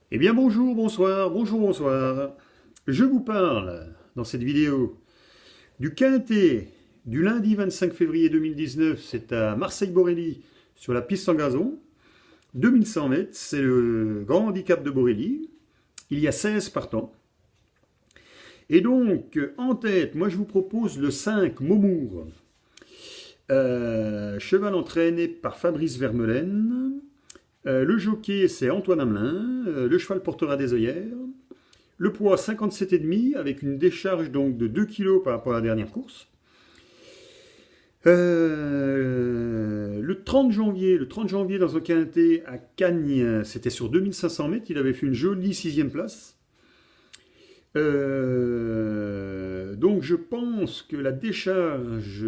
Eh bien bonjour, bonsoir, bonjour, bonsoir. Je vous parle dans cette vidéo du quintet du lundi 25 février 2019. C'est à Marseille-Borelli sur la piste en gazon. 2100 mètres, c'est le grand handicap de Borelli. Il y a 16 partants. Et donc, en tête, moi je vous propose le 5 Momour. Cheval entraîné par Fabrice Vermeulen. Le jockey, c'est Antoine Hamelin. Le cheval portera des œillères. Le poids 57,5 avec une décharge donc de 2 kg par rapport à la dernière course. Le 30 janvier dans un quintet à Cagnes, c'était sur 2500 mètres. Il avait fait une jolie 6e place. Donc je pense que la décharge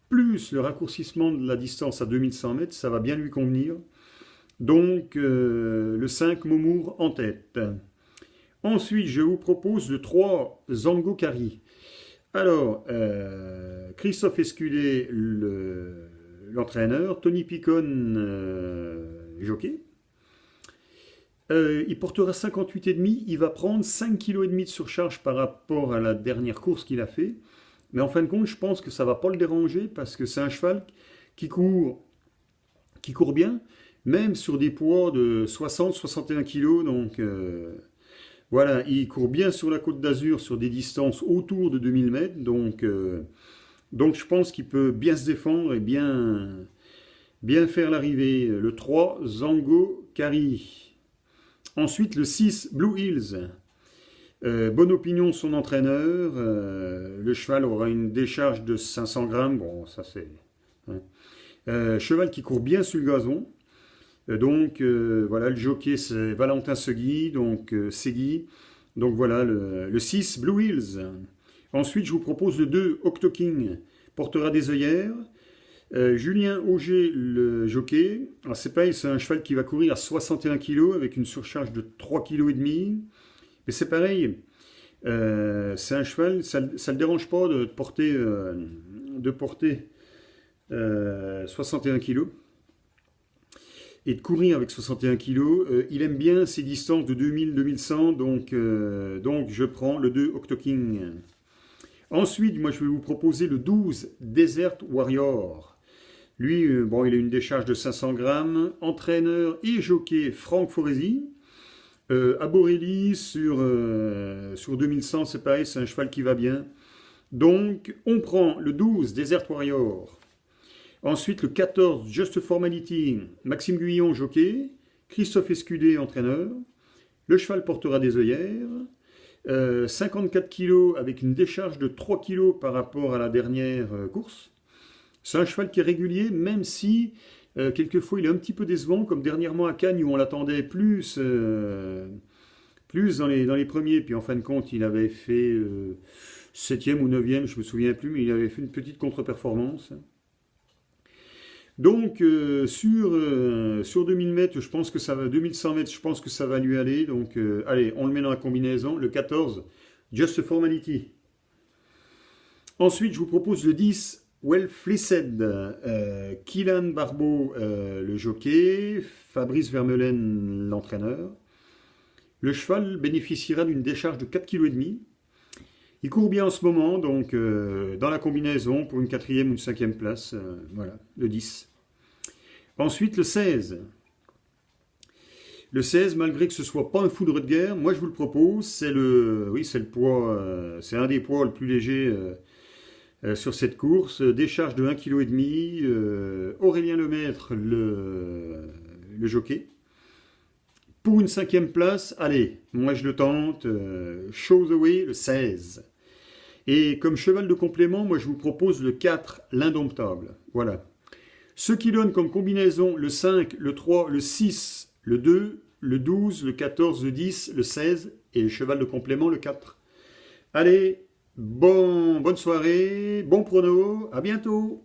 plus le raccourcissement de la distance à 2100 mètres, ça va bien lui convenir. Donc le 5 Momour en tête. Ensuite, je vous propose le 3 Zango Kari. Alors, Christophe Escudé, l'entraîneur, Tony Picon, jockey. Il portera 58,5, il va prendre 5,5 kg de surcharge par rapport à la dernière course qu'il a fait. Mais en fin de compte, je pense que ça ne va pas le déranger parce que c'est un cheval qui court bien, même sur des poids de 60-61 kg. Donc voilà, il court bien sur la Côte d'Azur sur des distances autour de 2000 mètres. Donc je pense qu'il peut bien se défendre et bien faire l'arrivée. Le 3 Zango Kari. Ensuite, le 6 Blue Hills. Bonne opinion son entraîneur. Le cheval aura une décharge de 500 grammes. Bon, ça c'est... hein. Cheval qui court bien sur le gazon. Donc voilà, le jockey c'est Valentin Segui. Donc Segui. Donc voilà, le 6 Blue Hills. Ensuite, je vous propose le 2 Octo King. Portera des œillères. Julien Auger, le jockey. Alors c'est pareil, c'est un cheval qui va courir à 61 kg avec une surcharge de 3,5 kg. Mais c'est pareil, c'est un cheval, ça ne le dérange pas de porter 61 kg et de courir avec 61 kg. Il aime bien ces distances de 2000-2100, donc je prends le 2 Octo King. Ensuite, moi je vais vous proposer le 12 Desert Warrior. Lui, bon, il a une décharge de 500 grammes. Entraîneur et jockey Franck Foresi. À Borelli, sur 2100, c'est pareil, c'est un cheval qui va bien. Donc, on prend le 12 Desert Warrior. Ensuite, le 14 Just Formality. Maxime Guyon, jockey. Christophe Escudé, entraîneur. Le cheval portera des œillères. 54 kg avec une décharge de 3 kg par rapport à la dernière course. C'est un cheval qui est régulier, même si quelquefois il est un petit peu décevant, comme dernièrement à Cagnes où on l'attendait plus dans les premiers, puis en fin de compte il avait fait 7e ou 9e, je ne me souviens plus, mais il avait fait une petite contre-performance. Donc sur 2000 mètres, je pense que ça va, 2100 mètres, je pense que ça va lui aller. Donc allez, on le met dans la combinaison. Le 14, Just Formality. Ensuite, je vous propose le 10, Well Fleeced. Kylian Barbeau, le jockey. Fabrice Vermeulen, l'entraîneur. Le cheval bénéficiera d'une décharge de 4,5 kg. Il court bien en ce moment, donc dans la combinaison pour une 4e ou une 5e place. Voilà, le 10. Ensuite, le 16. Le 16, malgré que ce ne soit pas un foudre de guerre, moi je vous le propose, c'est le poids, c'est un des poids le plus léger sur cette course. Décharge de 1,5 kg. Aurélien Lemaître, le jockey. Pour une 5e place, allez, moi je le tente. Show the Way, le 16. Et comme cheval de complément, moi je vous propose le 4, l'Indomptable. Voilà. Ce qui donne comme combinaison le 5, le 3, le 6, le 2, le 12, le 14, le 10, le 16 et le cheval de complément, le 4. Allez, bonne soirée, bon prono, à bientôt.